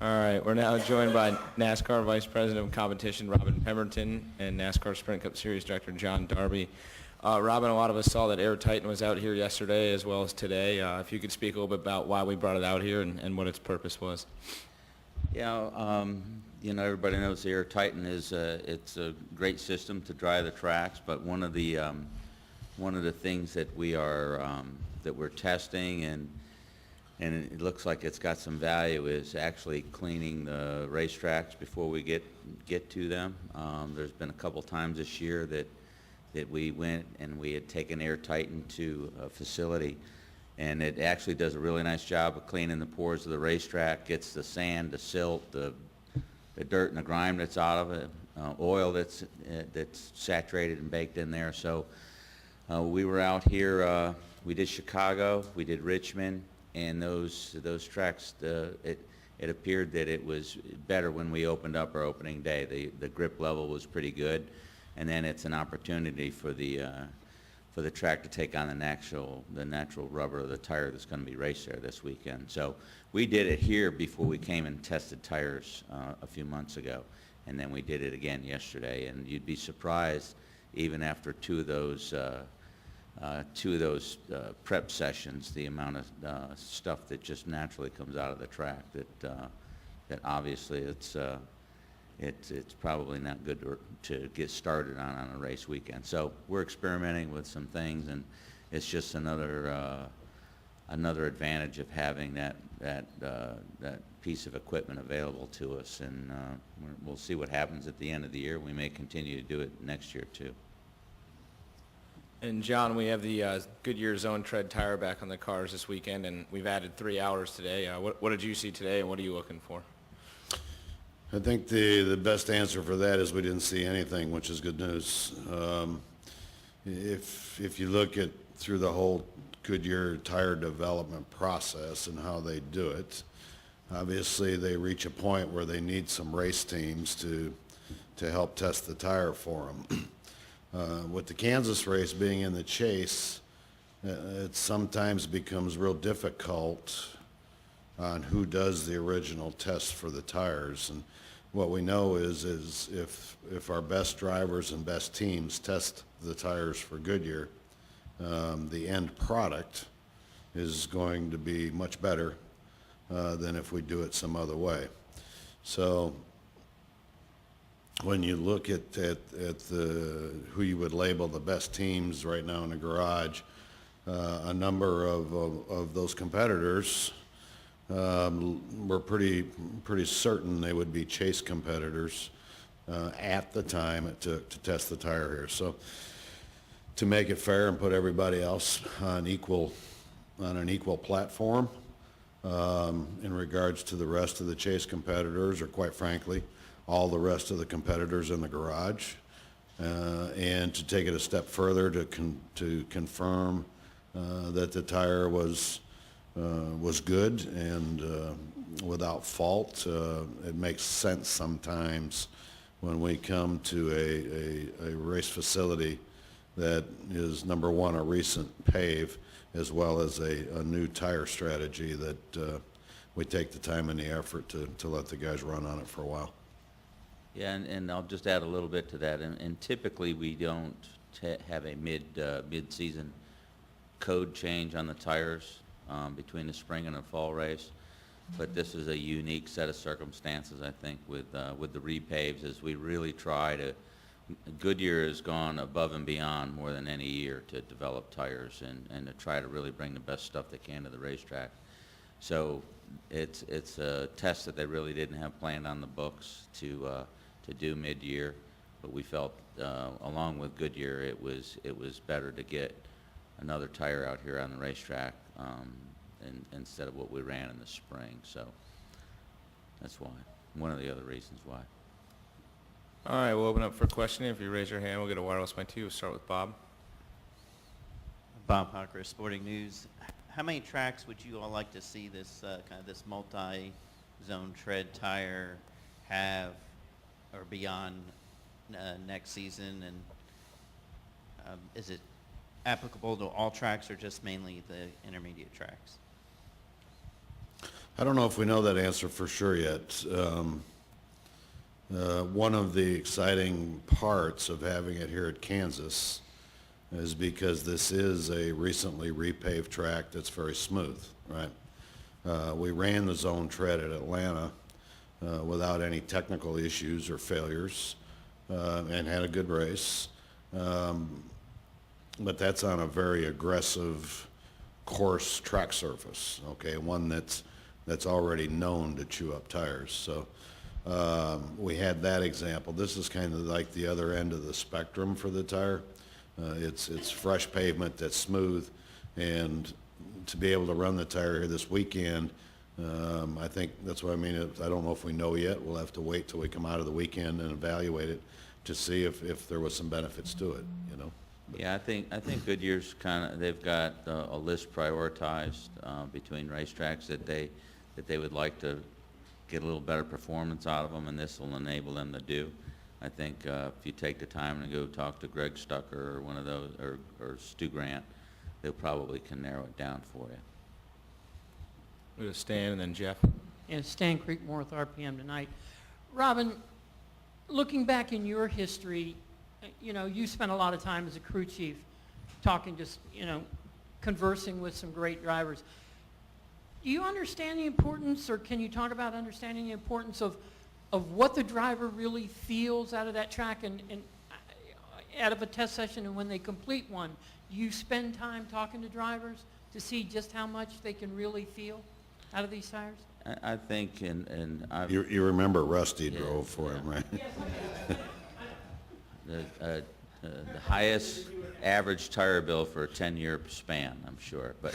All right, we're now joined by NASCAR Vice President of Competition, Robin Pemberton, and NASCAR Sprint Cup Series Director, John Darby. Robin, a lot of us saw that Air Titan was out here yesterday as well as today. If you could speak a little bit about why we brought it out here and what its purpose was. Yeah, everybody knows the Air Titan is it's a great system to dry the tracks, but one of the things that we're testing and it looks like it's got some value is actually cleaning the racetracks before we get to them. There's been a couple times this year that we went and we had taken Air Titan to a facility, and it actually does a really nice job of cleaning the pores of the racetrack, gets the sand, the silt, the dirt and the grime that's out of it, oil that's saturated and baked in there. So we were out here, we did Chicago, we did Richmond, and those tracks, it appeared that it was better when we opened up our opening day. The grip level was pretty good, and then it's an opportunity for the track to take on the natural rubber of the tire that's going to be raced there this weekend. So we did it here before we came and tested tires a few months ago, and then we did it again yesterday. And you'd be surprised, even after two of those prep sessions, the amount of stuff that just naturally comes out of the track that obviously it's probably not good to get started on a race weekend. So we're experimenting with some things, and it's just another advantage of having that piece of equipment available to us. And we'll see what happens at the end of the year. We may continue to do it next year too. And John, we have the Goodyear Zone Tread tire back on the cars this weekend, and we've added 3 hours today. What did you see today, and what are you looking for? I think the best answer for that is we didn't see anything, which is good news. If you look at through the whole Goodyear tire development process and how they do it, obviously they reach a point where they need some race teams to help test the tire for them. With the Kansas race being in the chase, it sometimes becomes real difficult on who does the original test for the tires. And what we know is if our best drivers and best teams test the tires for Goodyear, the end product is going to be much better than if we do it some other way. So when you look at who you would label the best teams right now in the garage, a number of those competitors, we're pretty certain they would be chase competitors at the time it took to test the tire here. So to make it fair and put everybody else on an equal platform in regards to the rest of the chase competitors, or quite frankly, all the rest of the competitors in the garage, and to take it a step further to confirm that the tire was good and without fault. It makes sense sometimes when we come to a race facility that is, number one, a recent pave, as well as a new tire strategy, that we take the time and the effort to let the guys run on it for a while. Yeah, and I'll just add a little bit to that. And typically we don't have a mid-season code change on the tires between the spring and the fall race, but this is a unique set of circumstances, I think, with the repaves, as we really try to. Goodyear has gone above and beyond more than any year to develop tires and to try to really bring the best stuff they can to the racetrack. So it's a test that they really didn't have planned on the books to do mid-year, but we felt along with Goodyear it was better to get another tire out here on the racetrack instead of what we ran in the spring. So that's why, one of the other reasons why. All right, we'll open up for questioning. If you raise your hand, we'll get a wireless mic to you. We'll start with Bob. Bob Hocker, Sporting News. How many tracks would you all like to see this kind of this multi-zone tread tire have or beyond next season? And is it applicable to all tracks or just mainly the intermediate tracks? I don't know if we know that answer for sure yet. One of the exciting parts of having it here at Kansas is because this is a recently repaved track that's very smooth, right? We ran the zone tread at Atlanta without any technical issues or failures and had a good race. But that's on a very aggressive coarse track surface, okay, one that's already known to chew up tires. So we had that example. This is kind of like the other end of the spectrum for the tire. It's fresh pavement that's smooth, and to be able to run the tire here this weekend, I think that's what I mean. I don't know if we know yet. We'll have to wait till we come out of the weekend and evaluate it to see if there was some benefits to it, you know. Yeah, I think Goodyear's they've got a list prioritized between racetracks that they would like to get a little better performance out of them, and this will enable them to do. I think if you take the time to go talk to Greg Stucker or one of those, or Stu Grant, they probably can narrow it down for you. We'll go to Stan and then Jeff. And Stan Creekmore with RPM tonight. Robin, looking back in your history, you know, you spent a lot of time as a crew chief talking, just, you know, conversing with some great drivers. Do you understand the importance, or can you talk about understanding the importance of what the driver really feels out of that track and out of a test session, and when they complete one? Do you spend time talking to drivers to see just how much they can really feel out of these tires? I think, and I've, You remember Rusty Yeah, drove for him, right? the highest average tire bill for a 10-year span, I'm sure. But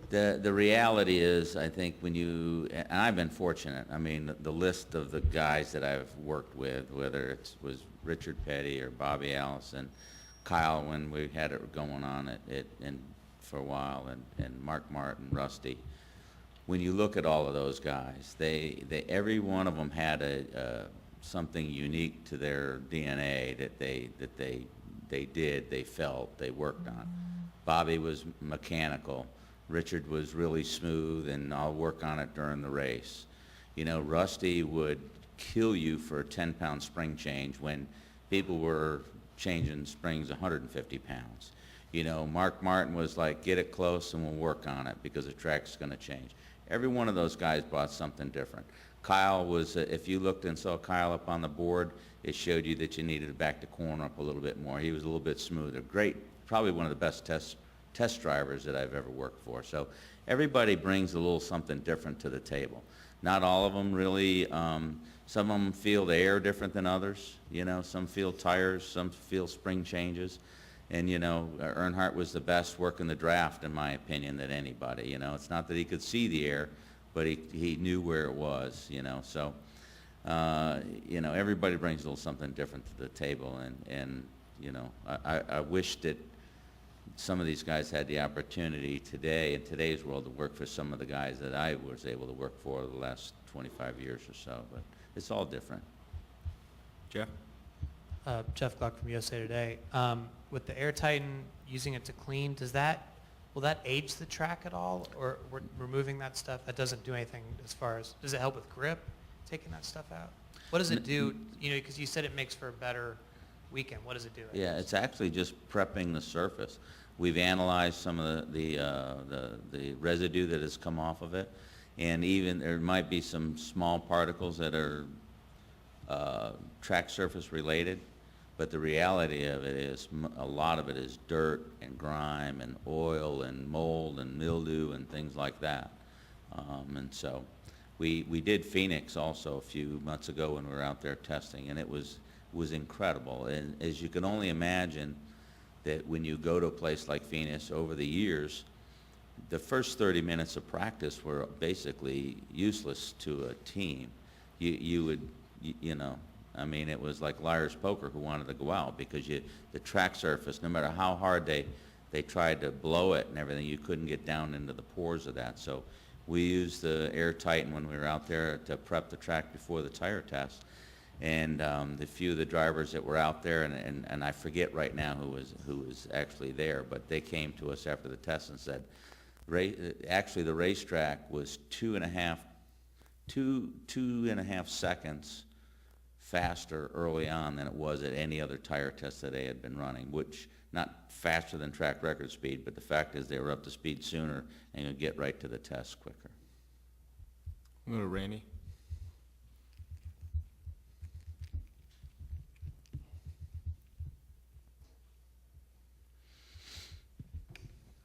the reality is, I think when you, and I've been fortunate, I mean, the list of the guys that I've worked with, whether it was Richard Petty or Bobby Allison, Kyle when we had it going on and for a while, and Mark Martin, Rusty. When you look at all of those guys, they every one of them had something unique to their DNA that they felt, they worked on. Bobby was mechanical. Richard was really smooth, and I'll work on it during the race. You know, Rusty would kill you for a 10-pound spring change when people were changing springs 150 pounds. You know, Mark Martin was like, get it close and we'll work on it because the track's going to change. Every one of those guys brought something different. Kyle was, if you looked and saw Kyle up on the board, it showed you that you needed to back the corner up a little bit more. He was a little bit smoother. Great, probably one of the best test drivers that I've ever worked for. So everybody brings a little something different to the table. Not all of them really, some of them feel the air different than others. You know, some feel tires, some feel spring changes. And, you know, Earnhardt was the best working the draft, in my opinion, than anybody. You know, it's not that he could see the air, but he knew where it was, you know. So, you know, everybody brings a little something different to the table. And you know, I wish that some of these guys had the opportunity today, in today's world, to work for some of the guys that I was able to work for the last 25 years or so. But it's all different. Jeff? Jeff Gluck from USA Today. With the Air Titan, using it to clean, will that age the track at all, or we're removing that stuff? That doesn't do anything as far as, does it help with grip, taking that stuff out? What does it do? You know, because you said it makes for a better weekend. What does it do? Yeah, it's actually just prepping the surface. We've analyzed some of the residue that has come off of it, and even there might be some small particles that are track surface related, but the reality of it is a lot of it is dirt and grime and oil and mold and mildew and things like that. And so we did Phoenix also a few months ago when we were out there testing, and it was incredible. And as you can only imagine, that when you go to a place like Phoenix, over the years, the first 30 minutes of practice were basically useless to a team. You know, I mean, it was like liar's poker who wanted to go out, because the track surface, no matter how hard they tried to blow it and everything, you couldn't get down into the pores of that. So we used the Air Titan when we were out there to prep the track before the tire test. And the few of the drivers that were out there, and I forget right now who was actually there, but they came to us after the test and said, Actually, the racetrack was two and a half seconds faster early on than it was at any other tire test that they had been running, which not faster than track record speed, but the fact is they were up to speed sooner and could get right to the test quicker. We'll go to Randy.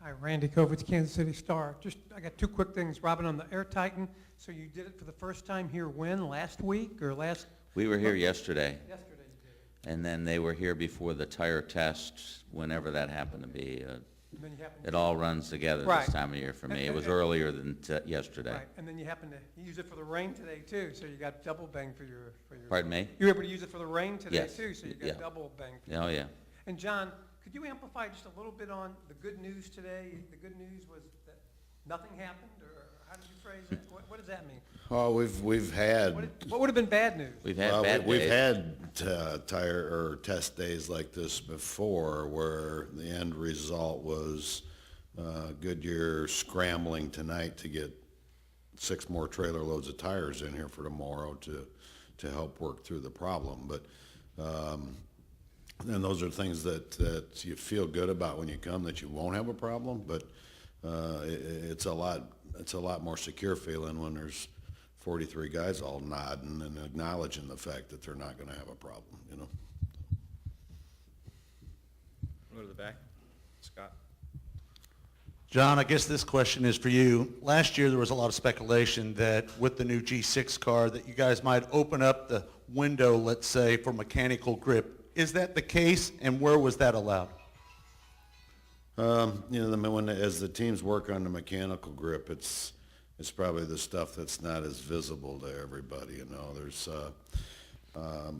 Hi, Randy Kovitz, Kansas City Star. I got two quick things. Robin, on the Air Titan, so you did it for the first time here when? Last week or last? We were here yesterday, Yesterday you did it. and then they were here before the tire tests, whenever that happened to be. And then you happened It all runs together Right. this time of year for me. It And- was and- earlier than yesterday. Right, and then you happened to use it for the rain today too, so you got double bang for your. Pardon me? You were able to use it for the rain today Yes. too, so you Yeah. got double bang. For Oh, yeah. And John, could you amplify just a little bit on the good news today? The good news was that nothing happened, or how did you phrase it? What does that mean? Oh, we've had. What would have been bad news? We've had Well, bad we've days. had tire or test days like this before, where the end result was Goodyear scrambling tonight to get 6 more trailer loads of tires in here for tomorrow to help work through the problem. But and those are things that you feel good about when you come, that you won't have a problem. But it's a lot more secure feeling when there's 43 guys all nodding and acknowledging the fact that they're not going to have a problem, you know. We'll go to the back. Scott. John, I guess this question is for you. Last year, there was a lot of speculation that with the new G6 car, that you guys might open up the window, let's say, for mechanical grip. Is that the case, and where was that allowed? You know, as the teams work on the mechanical grip, it's probably the stuff that's not as visible to everybody. You know, there's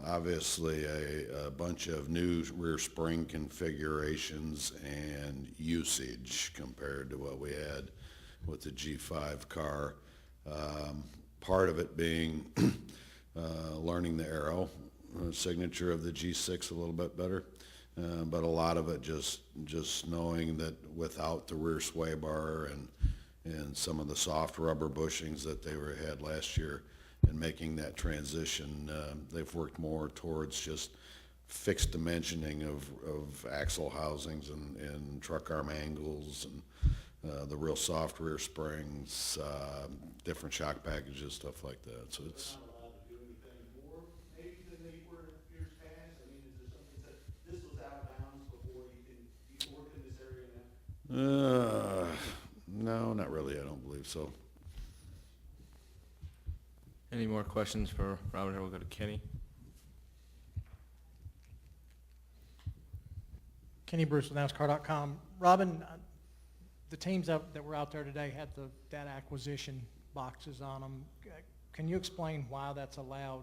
obviously a bunch of new rear spring configurations and usage compared to what we had with the G5 car. Part of it being learning the aero signature of the G6 a little bit better. But a lot of it just knowing that without the rear sway bar and some of the soft rubber bushings that they had last year, and making that transition, they've worked more towards just fixed dimensioning of axle housings and truck arm angles and the real soft rear springs, different shock packages, stuff like that. So it's. No, not really. I don't believe so. Any more questions for Robin? We'll go to Kenny. Kenny Bruce with NASCAR.com. Robin, the teams that were out there today had the data acquisition boxes on them. Can you explain why that's allowed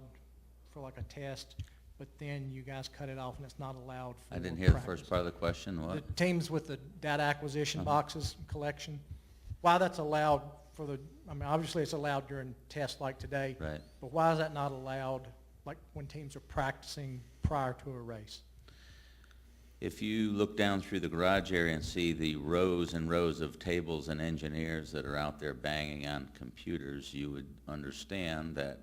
for like a test, but then you guys cut it off and it's not allowed for I didn't hear the practice? first part of the question. What? The teams with the data acquisition Uh-huh. boxes collection, why that's allowed for I mean, obviously it's allowed during tests like today, Right. but why is that not allowed like when teams are practicing prior to a race? If you look down through the garage area and see the rows and rows of tables and engineers that are out there banging on computers, you would understand that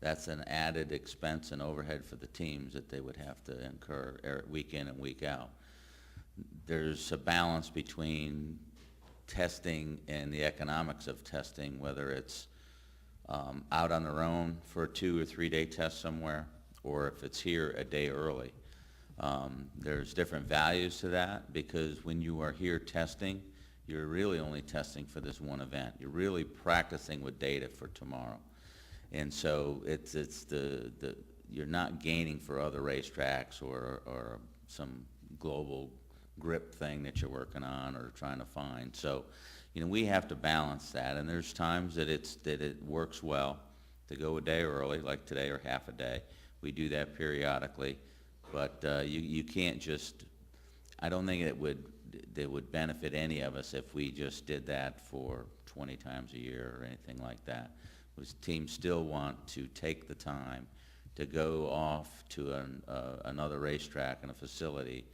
that's an added expense and overhead for the teams that they would have to incur week in and week out. There's a balance between testing and the economics of testing, whether it's out on their own for a 2 or 3 day test somewhere, or if it's here a day early. There's different values to that, because when you are here testing, you're really only testing for this one event. You're really practicing with data for tomorrow. And so you're not gaining for other racetracks or some global grip thing that you're working on or trying to find. So, you know, we have to balance that, and there's times that it works well to go a day early, like today, or half a day. We do that periodically, but you can't just. I don't think it would benefit any of us if we just did that for 20 times a year or anything like that. Teams still want to take the time to go off to another racetrack and a facility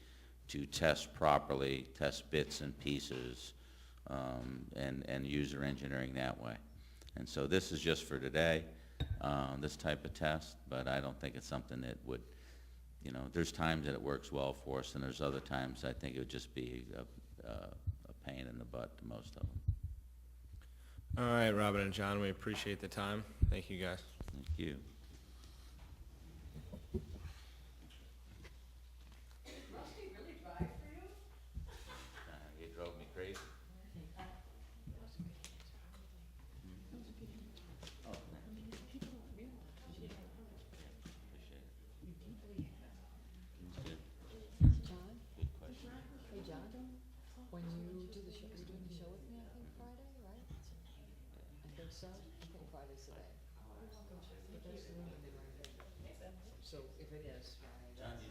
to test properly, test bits and pieces, and user engineering that way. And so this is just for today, this type of test, but I don't think it's something that would, you know, there's times that it works well for us, and there's other times I think it would just be a pain in the butt to most of them. All right, Robin and John, we appreciate the time. Thank you, guys. Thank you. You drove me crazy. John? Good question. Hey, John, when you do the show, you're doing the show with me, I think Friday, right? I think so. I think Friday's today. So if it is, right? John, you